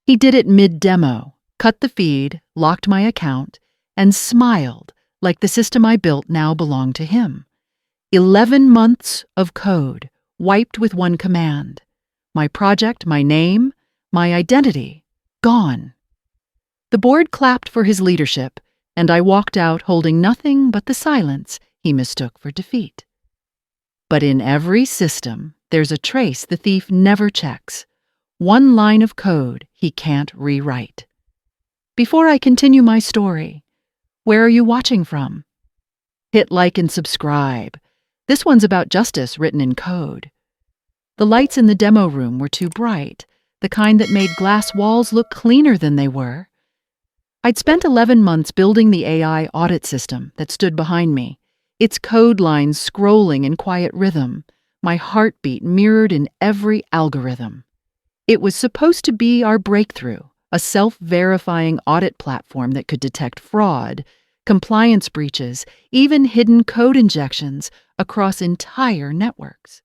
He did it mid-demo, cut the feed, locked my account, and smiled like the system I built now belonged to him. 11 months of code, wiped with one command. My project, my name, my identity, gone. The board clapped for his leadership, and I walked out holding nothing but the silence he mistook for defeat. But in every system, there's a trace the thief never checks. One line of code he can't rewrite. Before I continue my story, where are you watching from? Hit like and subscribe. This one's about justice written in code. The lights in the demo room were too bright, the kind that made glass walls look cleaner than they were. I'd spent 11 months building the AI audit system that stood behind me, its code lines scrolling in quiet rhythm, my heartbeat mirrored in every algorithm. It was supposed to be our breakthrough, a self-verifying audit platform that could detect fraud, compliance breaches, even hidden code injections across entire networks.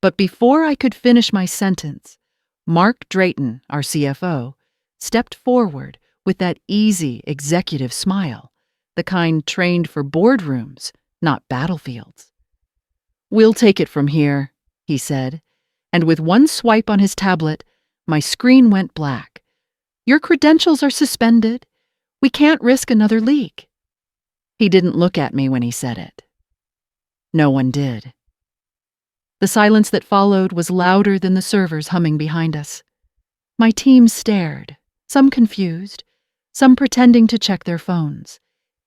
But before I could finish my sentence, Mark Drayton, our CFO, stepped forward with that easy executive smile, the kind trained for boardrooms, not battlefields. "We'll take it from here," he said, and with one swipe on his tablet, my screen went black. "Your credentials are suspended. We can't risk another leak." He didn't look at me when he said it. No one did. The silence that followed was louder than the servers humming behind us. My team stared, some confused, some pretending to check their phones.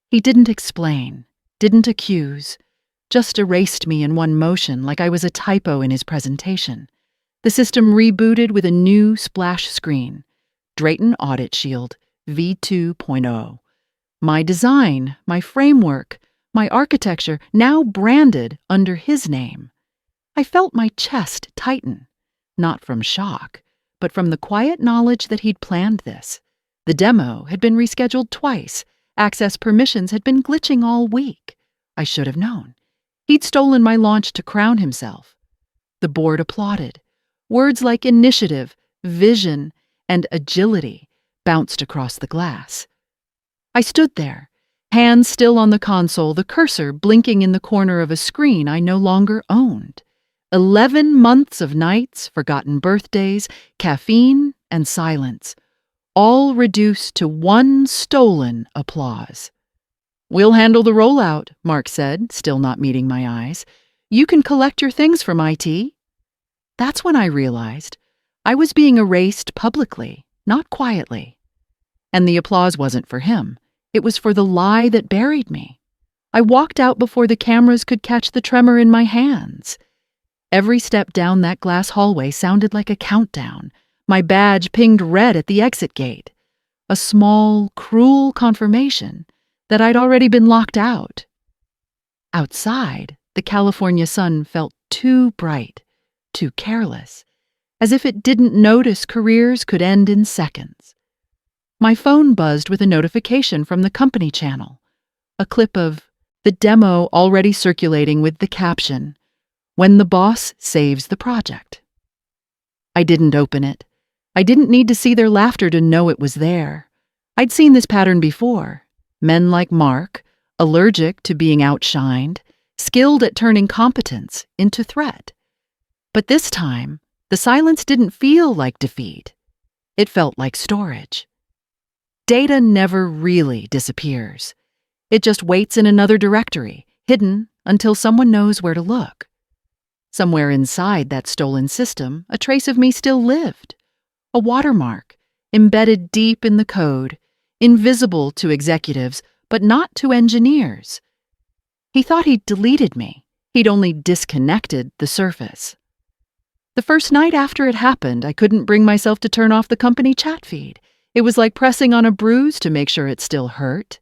He didn't explain, didn't accuse, just erased me in one motion like I was a typo in his presentation. The system rebooted with a new splash screen, Drayton Audit Shield v2.0. My design, my framework, my architecture, now branded under his name. I felt my chest tighten, not from shock, but from the quiet knowledge that he'd planned this. The demo had been rescheduled twice. Access permissions had been glitching all week. I should have known. He'd stolen my launch to crown himself. The board applauded. Words like initiative, vision, and agility bounced across the glass. I stood there, hands still on the console, the cursor blinking in the corner of a screen I no longer owned. 11 months of nights, forgotten birthdays, caffeine, and silence, all reduced to one stolen applause. "We'll handle the rollout," Mark said, still not meeting my eyes. "You can collect your things from IT." That's when I realized I was being erased publicly, not quietly. And the applause wasn't for him. It was for the lie that buried me. I walked out before the cameras could catch the tremor in my hands. Every step down that glass hallway sounded like a countdown. My badge pinged red at the exit gate. A small, cruel confirmation that I'd already been locked out. Outside, the California sun felt too bright, too careless, as if it didn't notice careers could end in seconds. My phone buzzed with a notification from the company channel, a clip of the demo already circulating with the caption, "When the boss saves the project." I didn't open it. I didn't need to see their laughter to know it was there. I'd seen this pattern before. Men like Mark, allergic to being outshined, skilled at turning competence into threat. But this time, the silence didn't feel like defeat. It felt like storage. Data never really disappears. It just waits in another directory, hidden until someone knows where to look. Somewhere inside that stolen system, a trace of me still lived. A watermark, embedded deep in the code, invisible to executives, but not to engineers. He thought he'd deleted me. He'd only disconnected the surface. The first night after it happened, I couldn't bring myself to turn off the company chat feed. It was like pressing on a bruise to make sure it still hurt.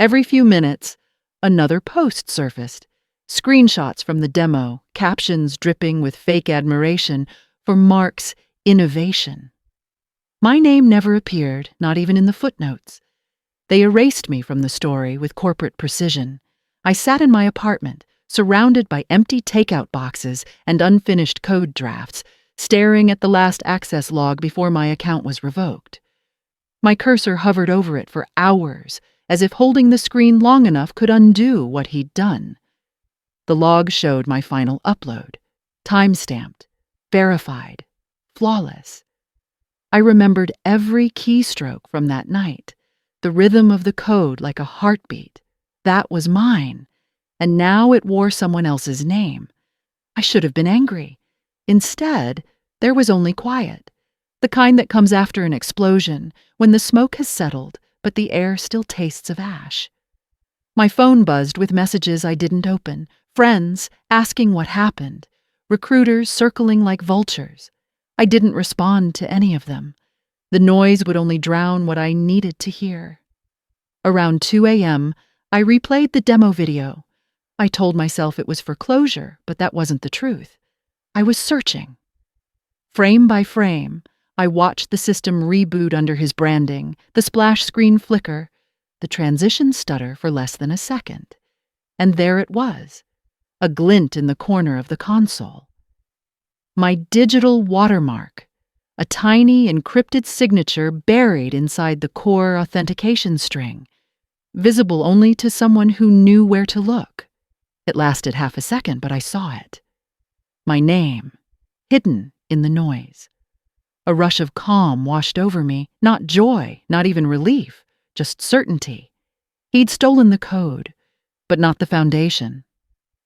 Every few minutes, another post surfaced. Screenshots from the demo, captions dripping with fake admiration for Mark's innovation. My name never appeared, not even in the footnotes. They erased me from the story with corporate precision. I sat in my apartment, surrounded by empty takeout boxes and unfinished code drafts, staring at the last access log before my account was revoked. My cursor hovered over it for hours, as if holding the screen long enough could undo what he'd done. The log showed my final upload, time-stamped, verified, flawless. I remembered every keystroke from that night, the rhythm of the code like a heartbeat. That was mine, and now it wore someone else's name. I should have been angry. Instead, there was only quiet, the kind that comes after an explosion, when the smoke has settled, but the air still tastes of ash. My phone buzzed with messages I didn't open, friends asking what happened, recruiters circling like vultures. I didn't respond to any of them. The noise would only drown what I needed to hear. Around 2 a.m., I replayed the demo video. I told myself it was for closure, but that wasn't the truth. I was searching. Frame by frame, I watched the system reboot under his branding, the splash screen flicker, the transition stutter for less than a second. And there it was, a glint in the corner of the console. My digital watermark, a tiny encrypted signature buried inside the core authentication string, visible only to someone who knew where to look. It lasted half a second, but I saw it. My name, hidden in the noise. A rush of calm washed over me, not joy, not even relief, just certainty. He'd stolen the code, but not the foundation.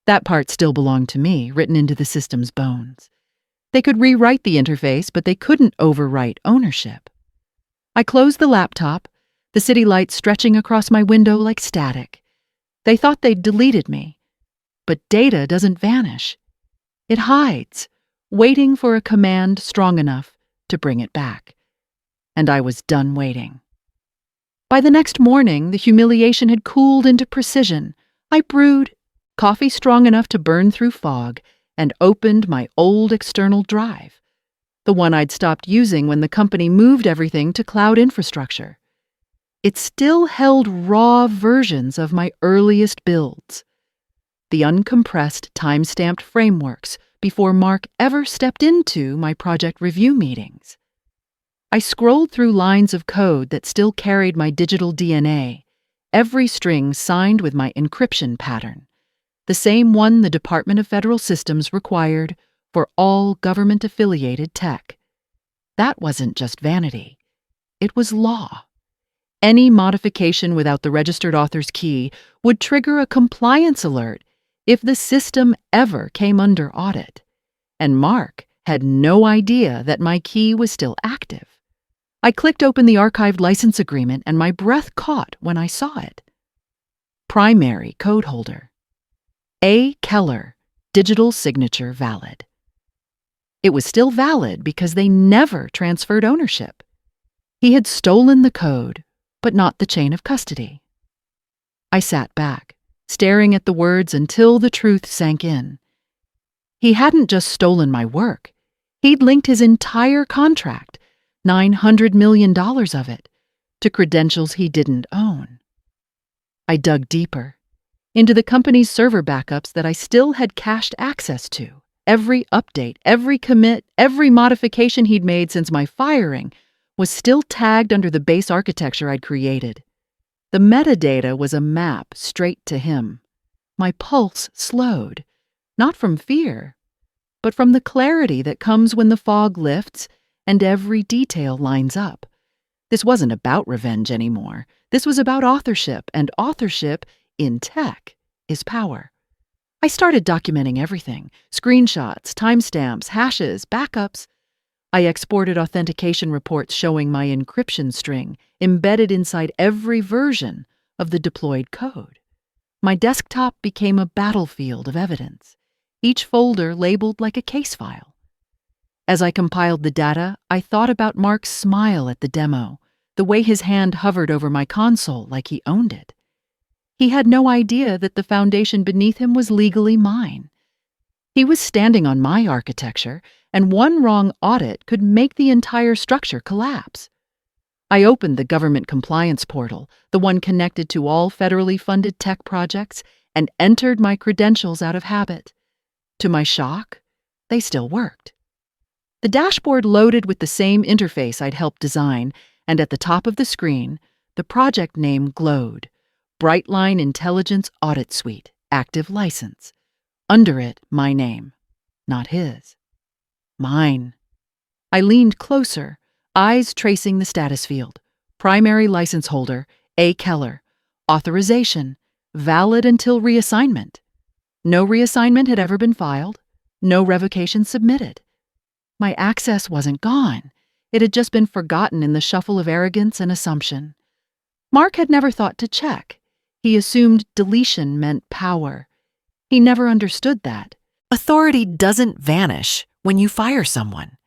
That part still belonged to me, written into the system's bones. They could rewrite the interface, but they couldn't overwrite ownership. I closed the laptop, the city lights stretching across my window like static. They thought they'd deleted me. But data doesn't vanish. It hides, waiting for a command strong enough to bring it back. And I was done waiting. By the next morning, the humiliation had cooled into precision. I brewed coffee strong enough to burn through fog and opened my old external drive, the one I'd stopped using when the company moved everything to cloud infrastructure. It still held raw versions of my earliest builds, the uncompressed, time-stamped frameworks before Mark ever stepped into my project review meetings. I scrolled through lines of code that still carried my digital DNA, every string signed with my encryption pattern, the same one the Department of Federal Systems required for all government-affiliated tech. That wasn't just vanity. It was law. Any modification without the registered author's key would trigger a compliance alert if the system ever came under audit. And Mark had no idea that my key was still active. I clicked open the archived license agreement and my breath caught when I saw it. Primary code holder. A. Keller, digital signature valid. It was still valid because they never transferred ownership. He had stolen the code, but not the chain of custody. I sat back, staring at the words until the truth sank in. He hadn't just stolen my work. He'd linked his entire contract, $900 million of it, to credentials he didn't own. I dug deeper, into the company's server backups that I still had cached access to. Every update, every commit, every modification he'd made since my firing was still tagged under the base architecture I'd created. The metadata was a map straight to him. My pulse slowed, not from fear, but from the clarity that comes when the fog lifts and every detail lines up. This wasn't about revenge anymore. This was about authorship, and authorship in tech is power. I started documenting everything: screenshots, timestamps, hashes, backups. I exported authentication reports showing my encryption string embedded inside every version of the deployed code. My desktop became a battlefield of evidence, each folder labeled like a case file. As I compiled the data, I thought about Mark's smile at the demo, the way his hand hovered over my console like he owned it. He had no idea that the foundation beneath him was legally mine. He was standing on my architecture, and one wrong audit could make the entire structure collapse. I opened the government compliance portal, the one connected to all federally funded tech projects, and entered my credentials out of habit. To my shock, they still worked. The dashboard loaded with the same interface I'd helped design, and at the top of the screen, the project name glowed: Brightline Intelligence Audit Suite, active license. Under it, my name. Not his. Mine. I leaned closer, eyes tracing the status field. Primary license holder, A. Keller. Authorization, valid until reassignment. No reassignment had ever been filed. No revocation submitted. My access wasn't gone. It had just been forgotten in the shuffle of arrogance and assumption. Mark had never thought to check. He assumed deletion meant power. He never understood that. Authority doesn't vanish when you fire someone.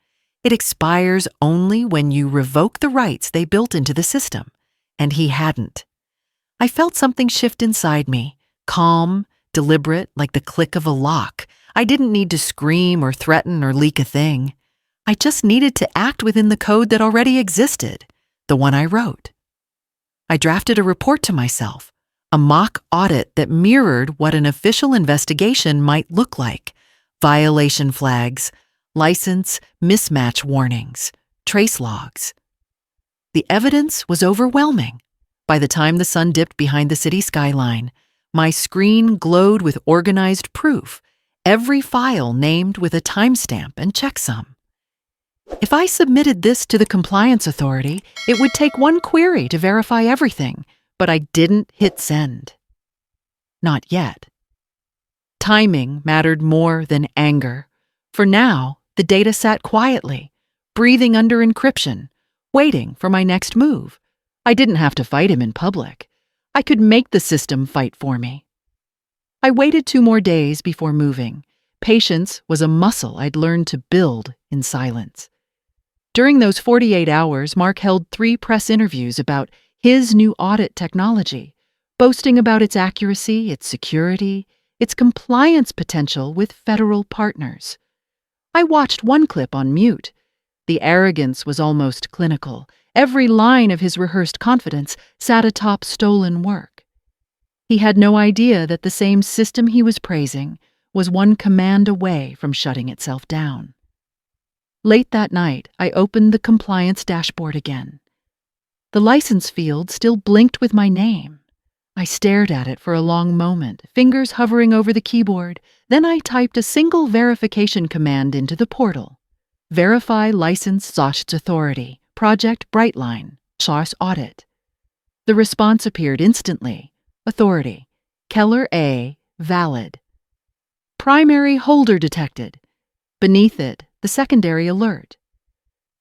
It expires only when you revoke the rights they built into the system, and he hadn't. I felt something shift inside me, calm, deliberate, like the click of a lock. I didn't need to scream or threaten or leak a thing. I just needed to act within the code that already existed, the one I wrote. I drafted a report to myself, a mock audit that mirrored what an official investigation might look like: violation flags, license mismatch warnings, trace logs. The evidence was overwhelming. By the time the sun dipped behind the city skyline, my screen glowed with organized proof, every file named with a timestamp and checksum. If I submitted this to the compliance authority, it would take one query to verify everything, but I didn't hit send. Not yet. Timing mattered more than anger. For now, the data sat quietly, breathing under encryption, waiting for my next move. I didn't have to fight him in public. I could make the system fight for me. I waited 2 more days before moving. Patience was a muscle I'd learned to build in silence. During those 48 hours, Mark held 3 press interviews about his new audit technology, boasting about its accuracy, its security, its compliance potential with federal partners. I watched one clip on mute. The arrogance was almost clinical. Every line of his rehearsed confidence sat atop stolen work. He had no idea that the same system he was praising was one command away from shutting itself down. Late that night, I opened the compliance dashboard again. The license field still blinked with my name. I stared at it for a long moment, fingers hovering over the keyboard. Then I typed a single verification command into the portal. Verify license Zosh's authority, Project Brightline, Zosh Audit. The response appeared instantly. Authority, Keller A, valid. Primary holder detected. Beneath it, the secondary alert.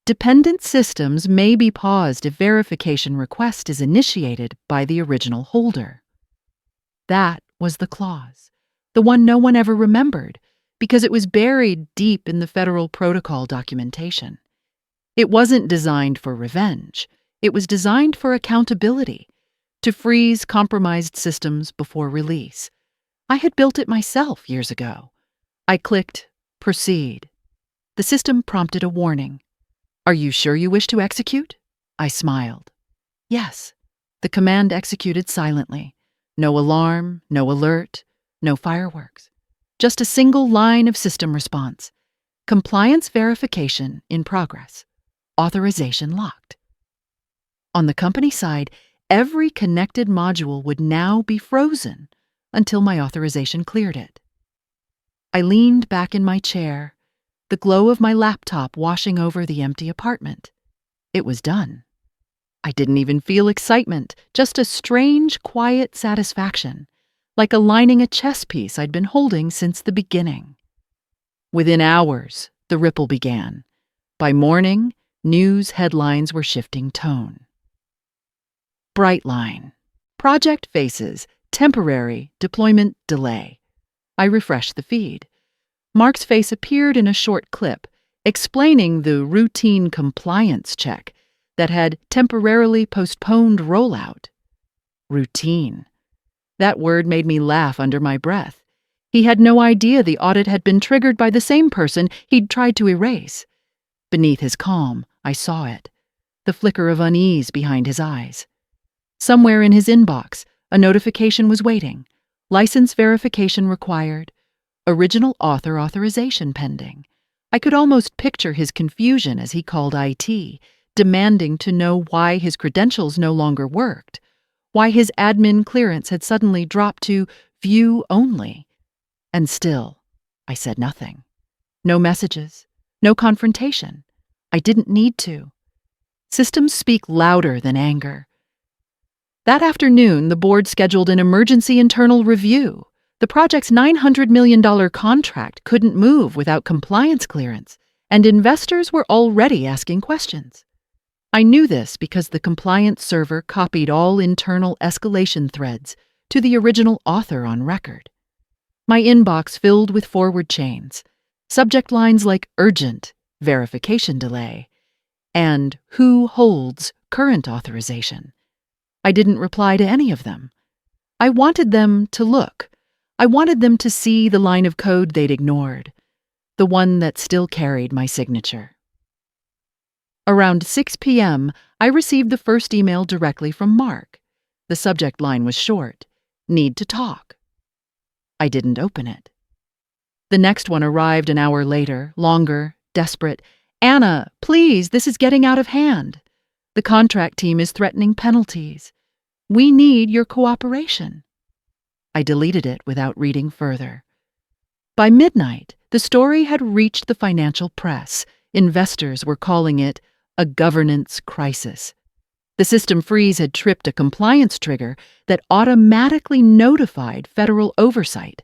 Dependent systems may be paused if verification request is initiated by the original holder. That was the clause, the one no one ever remembered, because it was buried deep in the federal protocol documentation. It wasn't designed for revenge. It was designed for accountability, to freeze compromised systems before release. I had built it myself years ago. I clicked Proceed. The system prompted a warning. Are you sure you wish to execute? I smiled. Yes. The command executed silently. No alarm, no alert, no fireworks. Just a single line of system response. Compliance verification in progress. Authorization locked. On the company side, every connected module would now be frozen until my authorization cleared it. I leaned back in my chair, the glow of my laptop washing over the empty apartment. It was done. I didn't even feel excitement, just a strange, quiet satisfaction, like aligning a chess piece I'd been holding since the beginning. Within hours, the ripple began. By morning, news headlines were shifting tone. Brightline. Project faces temporary deployment delay. I refreshed the feed. Mark's face appeared in a short clip, explaining the routine compliance check that had temporarily postponed rollout. Routine. That word made me laugh under my breath. He had no idea the audit had been triggered by the same person he'd tried to erase. Beneath his calm, I saw it, the flicker of unease behind his eyes. Somewhere in his inbox, a notification was waiting. License verification required. Original author authorization pending. I could almost picture his confusion as he called IT, demanding to know why his credentials no longer worked, why his admin clearance had suddenly dropped to view only. And still, I said nothing. No messages, no confrontation. I didn't need to. Systems speak louder than anger. That afternoon, the board scheduled an emergency internal review. The project's $900 million contract couldn't move without compliance clearance, and investors were already asking questions. I knew this because the compliance server copied all internal escalation threads to the original author on record. My inbox filled with forward chains, subject lines like urgent, verification delay, and who holds current authorization. I didn't reply to any of them. I wanted them to look. I wanted them to see the line of code they'd ignored, the one that still carried my signature. Around 6 p.m., I received the first email directly from Mark. The subject line was short, "Need to talk." I didn't open it. The next one arrived an hour later, longer, desperate. "Anna, please, this is getting out of hand. The contract team is threatening penalties. We need your cooperation." I deleted it without reading further. By midnight, the story had reached the financial press. Investors were calling it a governance crisis. The system freeze had tripped a compliance trigger that automatically notified federal oversight.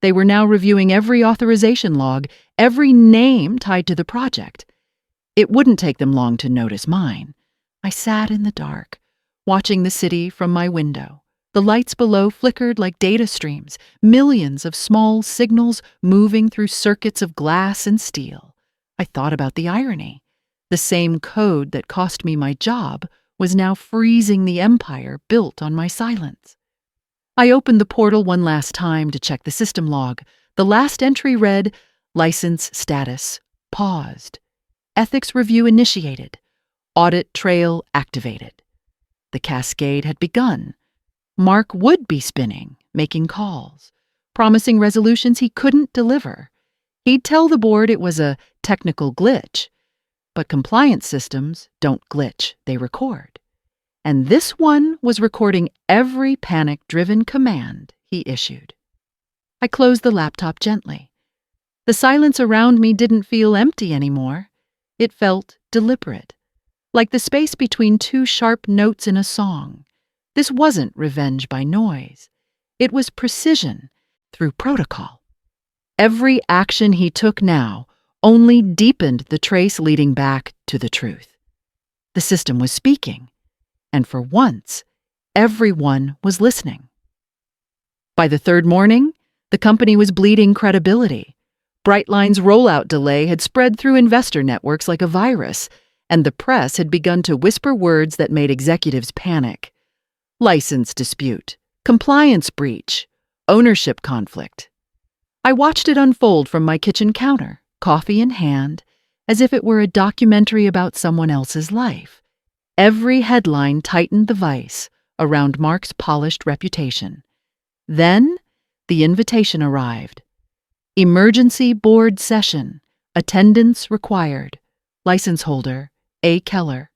They were now reviewing every authorization log, every name tied to the project. It wouldn't take them long to notice mine. I sat in the dark, watching the city from my window. The lights below flickered like data streams, millions of small signals moving through circuits of glass and steel. I thought about the irony. The same code that cost me my job was now freezing the empire built on my silence. I opened the portal one last time to check the system log. The last entry read, "License status paused. Ethics review initiated. Audit trail activated." The cascade had begun. Mark would be spinning, making calls, promising resolutions he couldn't deliver. He'd tell the board it was a technical glitch. But compliance systems don't glitch, they record. And this one was recording every panic-driven command he issued. I closed the laptop gently. The silence around me didn't feel empty anymore. It felt deliberate, like the space between two sharp notes in a song. This wasn't revenge by noise. It was precision through protocol. Every action he took now only deepened the trace leading back to the truth. The system was speaking, and for once, everyone was listening. By the third morning, the company was bleeding credibility. Brightline's rollout delay had spread through investor networks like a virus, and the press had begun to whisper words that made executives panic. License dispute, compliance breach, ownership conflict. I watched it unfold from my kitchen counter, coffee in hand, as if it were a documentary about someone else's life. Every headline tightened the vice around Mark's polished reputation. Then, the invitation arrived. Emergency board session. Attendance required. License holder, A. Keller.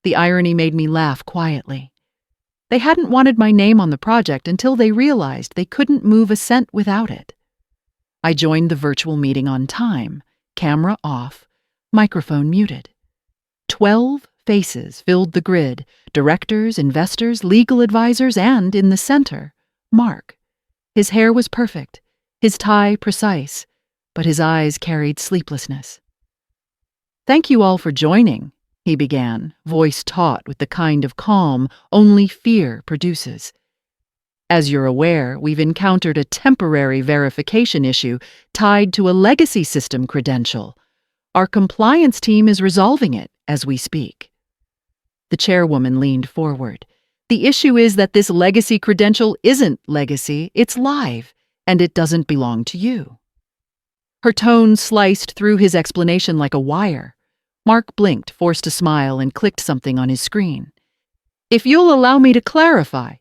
The irony made me laugh quietly. They hadn't wanted my name on the project until they realized they couldn't move a cent without it. I joined the virtual meeting on time, camera off, microphone muted. 12 faces filled the grid, directors, investors, legal advisors, and, in the center, Mark. His hair was perfect, his tie precise, but his eyes carried sleeplessness. "Thank you all for joining," he began, voice taut with the kind of calm only fear produces. "As you're aware, we've encountered a temporary verification issue tied to a legacy system credential. Our compliance team is resolving it as we speak." The chairwoman leaned forward. "The issue is that this legacy credential isn't legacy, it's live, and it doesn't belong to you." Her tone sliced through his explanation like a wire. Mark blinked, forced a smile, and clicked something on his screen. "If you'll allow me to clarify."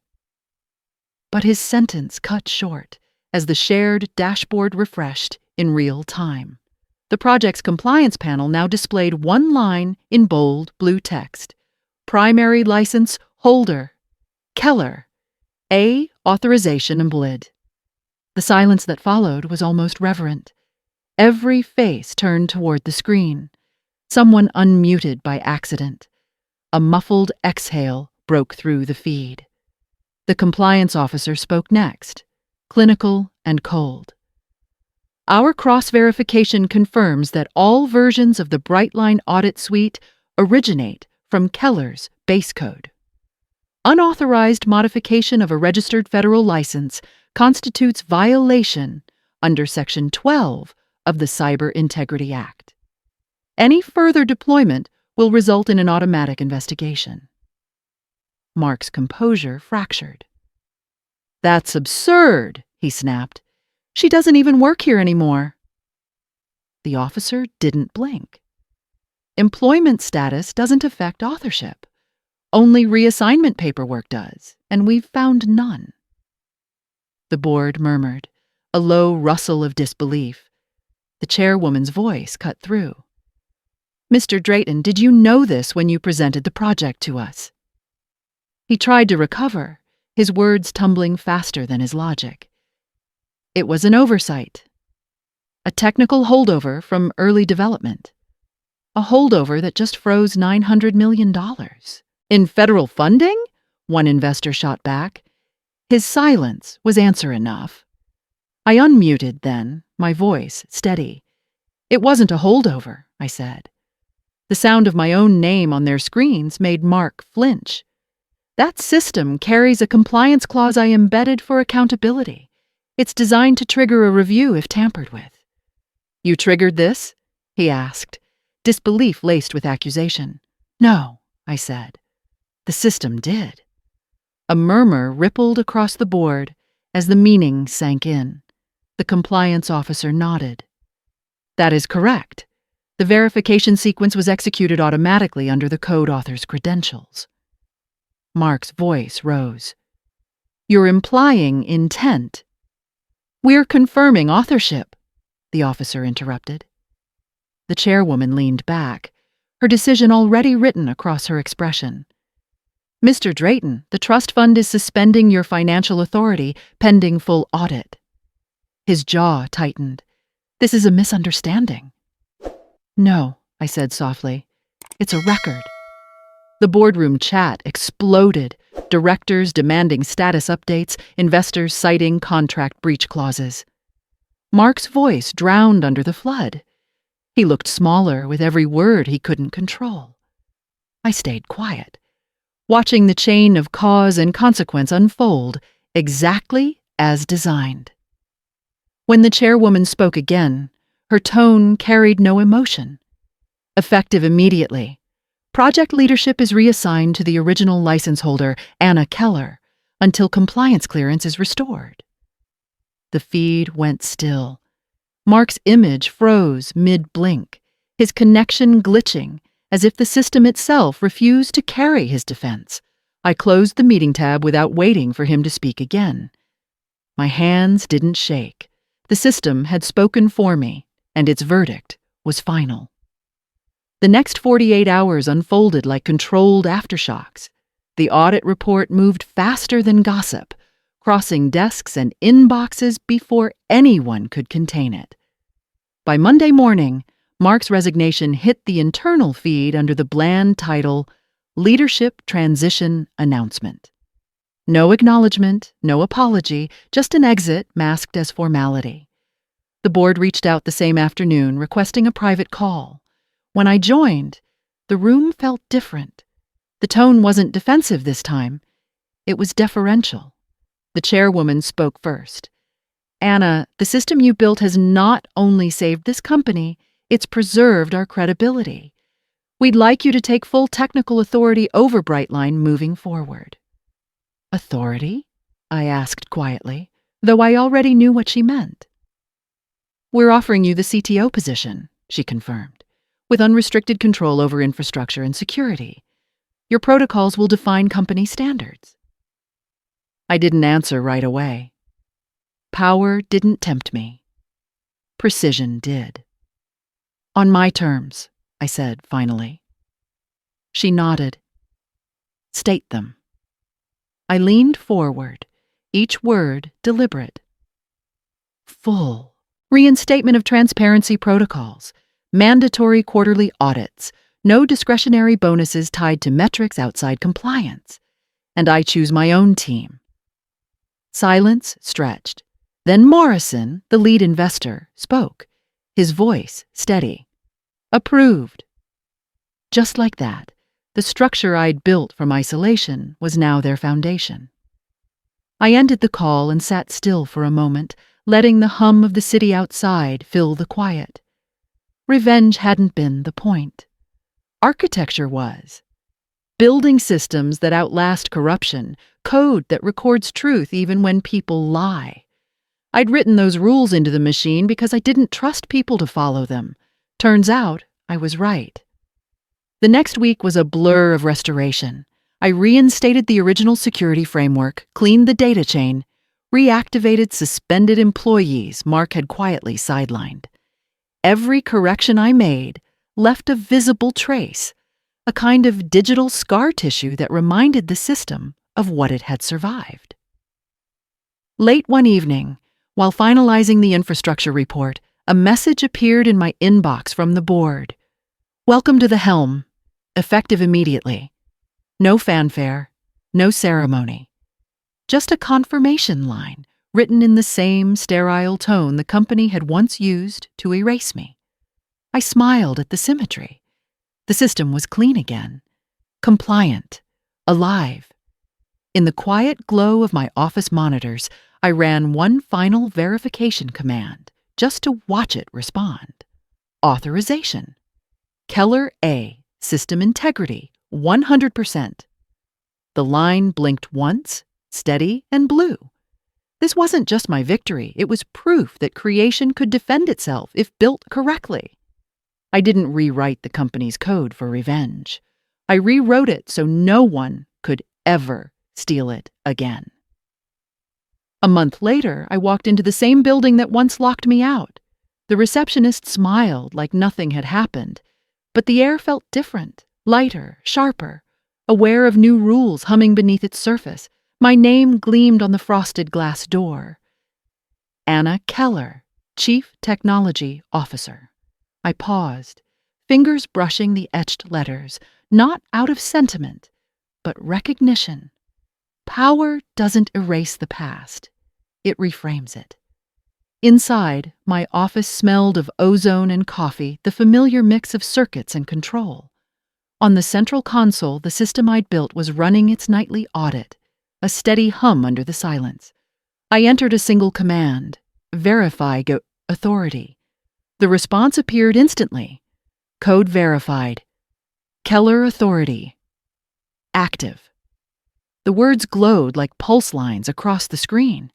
But his sentence cut short as the shared dashboard refreshed in real time. The project's compliance panel now displayed one line in bold blue text. Primary license holder, Keller, A. Authorization and blid. The silence that followed was almost reverent. Every face turned toward the screen. Someone unmuted by accident. A muffled exhale broke through the feed. The compliance officer spoke next, clinical and cold. Our cross-verification confirms that all versions of the Brightline audit suite originate from Keller's base code. Unauthorized modification of a registered federal license constitutes violation under Section 12 of the Cyber Integrity Act. Any further deployment will result in an automatic investigation. Mark's composure fractured. "That's absurd," he snapped. "She doesn't even work here anymore." The officer didn't blink. Employment status doesn't affect authorship. Only reassignment paperwork does, and we've found none. The board murmured, a low rustle of disbelief. The chairwoman's voice cut through. "Mr. Drayton, did you know this when you presented the project to us?" He tried to recover, his words tumbling faster than his logic. "It was an oversight. A technical holdover from early development. A holdover that just froze $900 million. In federal funding?" one investor shot back. His silence was answer enough. I unmuted then, my voice steady. "It wasn't a holdover," I said. The sound of my own name on their screens made Mark flinch. "That system carries a compliance clause I embedded for accountability. It's designed to trigger a review if tampered with." "You triggered this?" he asked, disbelief laced with accusation. "No," I said. "The system did." A murmur rippled across the board as the meaning sank in. The compliance officer nodded. "That is correct. The verification sequence was executed automatically under the code author's credentials." Mark's voice rose. "You're implying intent." "We're confirming authorship," the officer interrupted. The chairwoman leaned back, her decision already written across her expression. "Mr. Drayton, the trust fund is suspending your financial authority pending full audit." His jaw tightened. "This is a misunderstanding." "No," I said softly. "It's a record." The boardroom chat exploded, directors demanding status updates, investors citing contract breach clauses. Mark's voice drowned under the flood. He looked smaller with every word he couldn't control. I stayed quiet, watching the chain of cause and consequence unfold exactly as designed. When the chairwoman spoke again, her tone carried no emotion. Effective immediately, project leadership is reassigned to the original license holder, Anna Keller, until compliance clearance is restored. The feed went still. Mark's image froze mid-blink, his connection glitching, as if the system itself refused to carry his defense. I closed the meeting tab without waiting for him to speak again. My hands didn't shake. The system had spoken for me, and its verdict was final. The next 48 hours unfolded like controlled aftershocks. The audit report moved faster than gossip, crossing desks and inboxes before anyone could contain it. By Monday morning, Mark's resignation hit the internal feed under the bland title, Leadership Transition Announcement. No acknowledgement, no apology, just an exit masked as formality. The board reached out the same afternoon, requesting a private call. When I joined, the room felt different. The tone wasn't defensive this time. It was deferential. The chairwoman spoke first. "Anna, the system you built has not only saved this company, it's preserved our credibility. We'd like you to take full technical authority over Brightline moving forward." "Authority?" I asked quietly, though I already knew what she meant. "We're offering you the CTO position," she confirmed, "with unrestricted control over infrastructure and security. Your protocols will define company standards." I didn't answer right away. Power didn't tempt me. Precision did. On my terms, I said finally. She nodded. State them. I leaned forward, each word deliberate. Full reinstatement of transparency protocols, mandatory quarterly audits, no discretionary bonuses tied to metrics outside compliance. And I choose my own team. Silence stretched. Then Morrison, the lead investor, spoke, his voice steady. Approved. Just like that, the structure I'd built from isolation was now their foundation. I ended the call and sat still for a moment, letting the hum of the city outside fill the quiet. Revenge hadn't been the point. Architecture was. Building systems that outlast corruption, code that records truth even when people lie. I'd written those rules into the machine because I didn't trust people to follow them. Turns out, I was right. The next week was a blur of restoration. I reinstated the original security framework, cleaned the data chain, reactivated suspended employees Mark had quietly sidelined. Every correction I made left a visible trace, a kind of digital scar tissue that reminded the system of what it had survived. Late one evening, while finalizing the infrastructure report, a message appeared in my inbox from the board. Welcome to the helm. Effective immediately. No fanfare, no ceremony. Just a confirmation line written in the same sterile tone the company had once used to erase me. I smiled at the symmetry. The system was clean again, compliant, alive. In the quiet glow of my office monitors, I ran one final verification command just to watch it respond. Authorization. Keller A. System integrity, 100%. The line blinked once, steady and blue. This wasn't just my victory, it was proof that creation could defend itself if built correctly. I didn't rewrite the company's code for revenge. I rewrote it so no one could ever steal it again. A month later, I walked into the same building that once locked me out. The receptionist smiled like nothing had happened, but the air felt different, lighter, sharper, aware of new rules humming beneath its surface. My name gleamed on the frosted glass door. Anna Keller, Chief Technology Officer. I paused, fingers brushing the etched letters, not out of sentiment, but recognition. Power doesn't erase the past. It reframes it. Inside, my office smelled of ozone and coffee, the familiar mix of circuits and control. On the central console, the system I'd built was running its nightly audit, a steady hum under the silence. I entered a single command, verify authority. The response appeared instantly. Code verified. Keller authority. Active. The words glowed like pulse lines across the screen.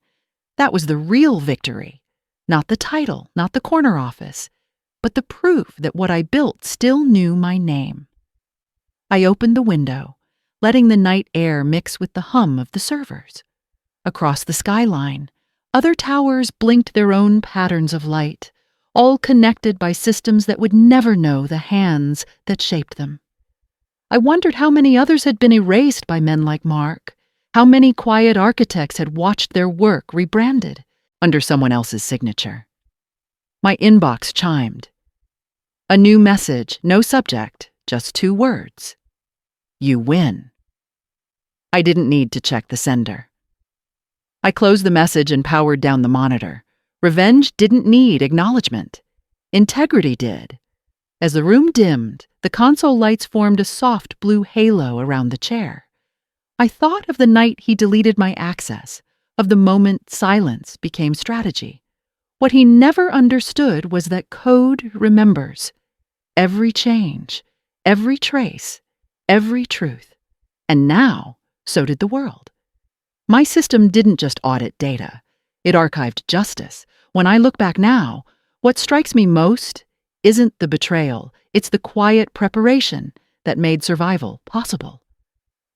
That was the real victory. Not the title, not the corner office, but the proof that what I built still knew my name. I opened the window, letting the night air mix with the hum of the servers. Across the skyline, other towers blinked their own patterns of light, all connected by systems that would never know the hands that shaped them. I wondered how many others had been erased by men like Mark, how many quiet architects had watched their work rebranded under someone else's signature. My inbox chimed. A new message, no subject, just 2 words. You win. I didn't need to check the sender. I closed the message and powered down the monitor. Revenge didn't need acknowledgement. Integrity did. As the room dimmed, the console lights formed a soft blue halo around the chair. I thought of the night he deleted my access, of the moment silence became strategy. What he never understood was that code remembers. Every change, every trace, every truth. And now, so did the world. My system didn't just audit data. It archived justice. When I look back now, what strikes me most isn't the betrayal, it's the quiet preparation that made survival possible.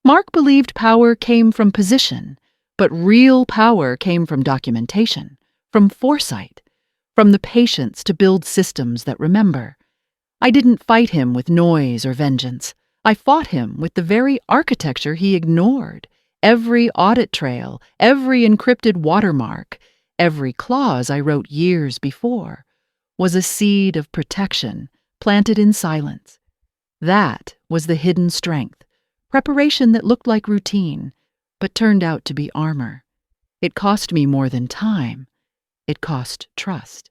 Mark believed power came from position, but real power came from documentation, from foresight, from the patience to build systems that remember. I didn't fight him with noise or vengeance. I fought him with the very architecture he ignored. Every audit trail, every encrypted watermark, every clause I wrote years before was a seed of protection planted in silence. That was the hidden strength, preparation that looked like routine, but turned out to be armor. It cost me more than time. It cost trust.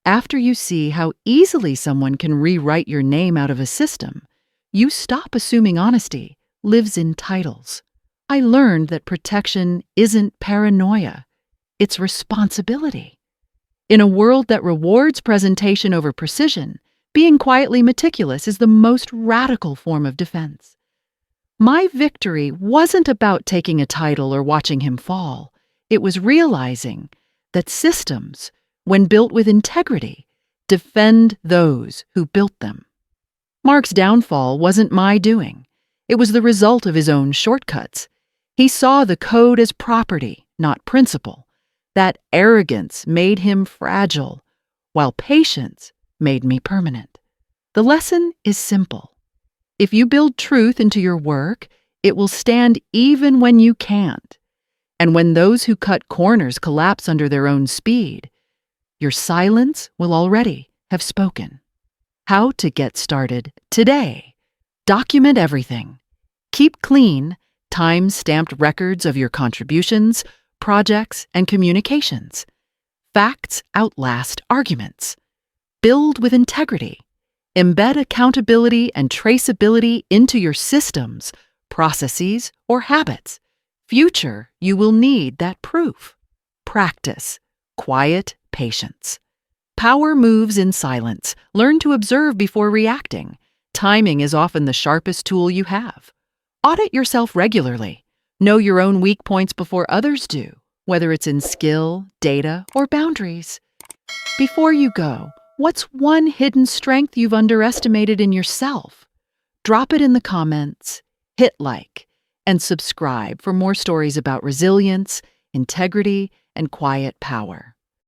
After you see how easily someone can rewrite your name out of a system, you stop assuming honesty lives in titles. I learned that protection isn't paranoia, it's responsibility. In a world that rewards presentation over precision, being quietly meticulous is the most radical form of defense. My victory wasn't about taking a title or watching him fall. It was realizing that systems, when built with integrity, defend those who built them. Mark's downfall wasn't my doing. It was the result of his own shortcuts. He saw the code as property, not principle. That arrogance made him fragile, while patience made me permanent. The lesson is simple. If you build truth into your work, it will stand even when you can't. And when those who cut corners collapse under their own speed, your silence will already have spoken. How to get started today. Document everything. Keep clean, time-stamped records of your contributions, projects, and communications. Facts outlast arguments. Build with integrity. Embed accountability and traceability into your systems, processes, or habits. Future, you will need that proof. Practice. Quiet patience. Power moves in silence. Learn to observe before reacting. Timing is often the sharpest tool you have. Audit yourself regularly. Know your own weak points before others do, whether it's in skill, data, or boundaries. Before you go, what's one hidden strength you've underestimated in yourself? Drop it in the comments, hit like, and subscribe for more stories about resilience, integrity, and quiet power.